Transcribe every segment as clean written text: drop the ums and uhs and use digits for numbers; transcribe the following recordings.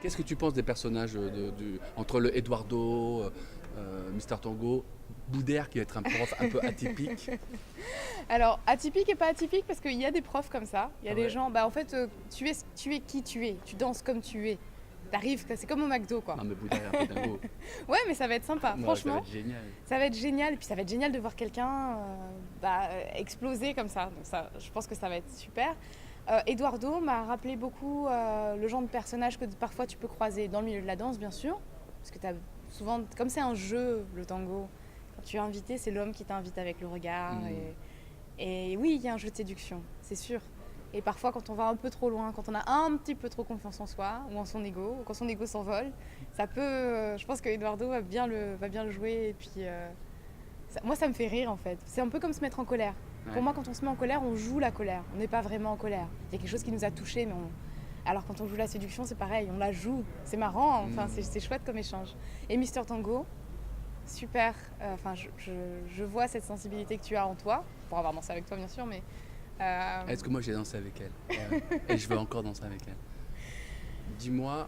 Qu'est-ce que tu penses des personnages entre le Eduardo, Mister Tango, Boudère qui va être un prof un peu atypique? Alors, atypique et pas atypique, parce qu'il y a des profs comme ça. Il y a Ah des ouais. gens, bah en fait, tu es qui tu es. Tu danses comme tu es. T'arrives, c'est comme au McDo, quoi. Non mais Boudère est un peu dingo. Ouais, mais ça va être sympa. Ouais, ça va Franchement, être génial. ça va être génial. Et puis ça va être génial de voir quelqu'un exploser comme ça. Donc ça, je pense que ça va être super. Eduardo m'a rappelé beaucoup le genre de personnage que parfois tu peux croiser dans le milieu de la danse, bien sûr. Parce que t'as souvent, comme c'est un jeu, le tango, quand tu es invité, c'est l'homme qui t'invite avec le regard. Et oui, il y a un jeu de séduction, c'est sûr. Et parfois, quand on va un peu trop loin, quand on a un petit peu trop confiance en soi, ou en son ego, ou quand son ego s'envole, ça peut. Je pense que Eduardo va bien le jouer. Et puis, moi, ça me fait rire en fait. C'est un peu comme se mettre en colère. Ouais. Pour moi, quand on se met en colère, on joue la colère. On n'est pas vraiment en colère. Il y a quelque chose qui nous a touchés, mais alors quand on joue la séduction, c'est pareil, on la joue. C'est marrant, enfin, c'est chouette comme échange. Et Mister Tango, super. Enfin, je vois cette sensibilité que tu as en toi, pour avoir dansé avec toi, bien sûr, mais. Est-ce que moi j'ai dansé avec elle? Et je veux encore danser avec elle. Dis-moi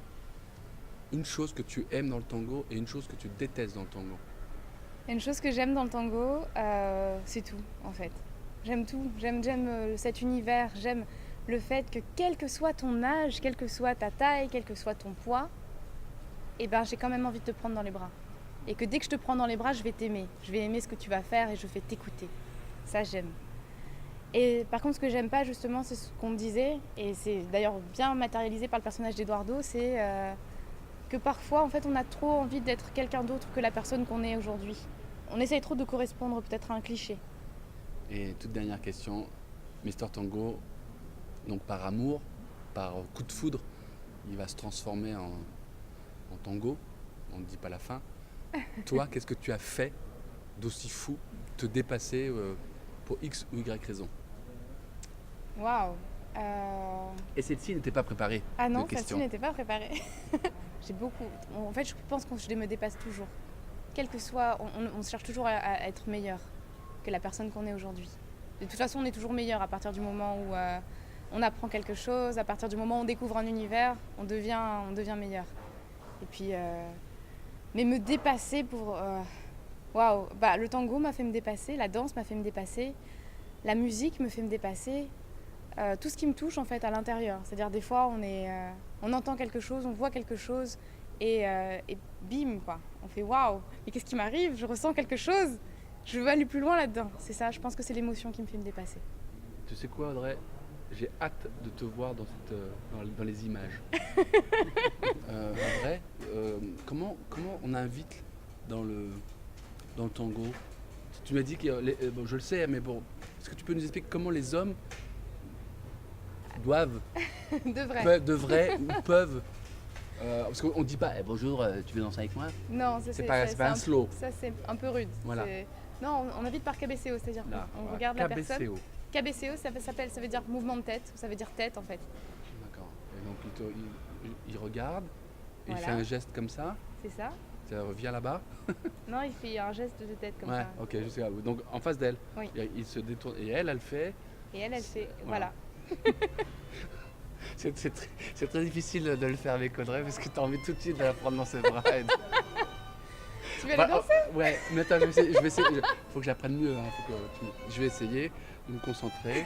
une chose que tu aimes dans le tango et une chose que tu détestes dans le tango. Une chose que j'aime dans le tango, c'est tout en fait. J'aime tout. J'aime cet univers. J'aime le fait que quel que soit ton âge, quelle que soit ta taille, quel que soit ton poids, eh ben, j'ai quand même envie de te prendre dans les bras. Et que dès que je te prends dans les bras, je vais t'aimer. Je vais aimer ce que tu vas faire et je vais t'écouter. Ça, j'aime. Et par contre, ce que j'aime pas justement, c'est ce qu'on me disait, et c'est d'ailleurs bien matérialisé par le personnage d'Eduardo, c'est que parfois, en fait, on a trop envie d'être quelqu'un d'autre que la personne qu'on est aujourd'hui. On essaye trop de correspondre peut-être à un cliché. Et toute dernière question, Mister Tango, donc par amour, par coup de foudre, il va se transformer en tango. On ne dit pas la fin. Toi, qu'est-ce que tu as fait d'aussi fou, te dépasser pour X ou Y raison? Waouh. Et celle-ci n'était pas préparée. Ah non, de celle-ci questions. n'était pas préparée. J'ai beaucoup. En fait, je pense que je me dépasse toujours. Quel que soit, on cherche toujours à être meilleur que la personne qu'on est aujourd'hui. De toute façon, on est toujours meilleur à partir du moment où on apprend quelque chose, à partir du moment où on découvre un univers, on devient meilleur. Et puis, mais me dépasser pour. Waouh, bah, le tango m'a fait me dépasser, la danse m'a fait me dépasser, la musique me fait me dépasser. Tout ce qui me touche en fait à l'intérieur. C'est-à-dire des fois on entend quelque chose, on voit quelque chose et bim quoi. On fait waouh, mais qu'est-ce qui m'arrive? Je ressens quelque chose, je veux aller plus loin là-dedans. C'est ça, je pense que c'est l'émotion qui me fait me dépasser. Tu sais quoi, Audrey? J'ai hâte de te voir dans les images. En vrai, comment on invite dans le tango? Tu m'as dit que, bon, je le sais, mais bon, est-ce que tu peux nous expliquer comment les hommes doivent, devraient ou peuvent, parce qu'on ne dit pas bonjour, tu veux danser avec moi? Non, C'est pas un slow. Ça c'est un peu rude. Voilà. Non, on invite par KBCO, c'est-à-dire Là, on voilà, regarde la personne. KBCO. KBCO, ça veut dire mouvement de tête, ça veut dire tête en fait. D'accord. Et donc il regarde, et Voilà. il fait un geste comme ça. C'est ça? Ça revient là-bas. Non, il fait un geste de tête comme Ouais, ça. ok, je sais. Donc en face d'elle, Oui. il se détourne et elle le fait. Et elle fait. Voilà. Voilà. C'est très difficile de le faire avec Audrey parce que tu as envie tout de suite de la prendre dans ses bras. Tu veux aller danser? Ouais, mais attends, je vais essayer. Faut que j'apprenne mieux. Hein, je vais essayer de me concentrer.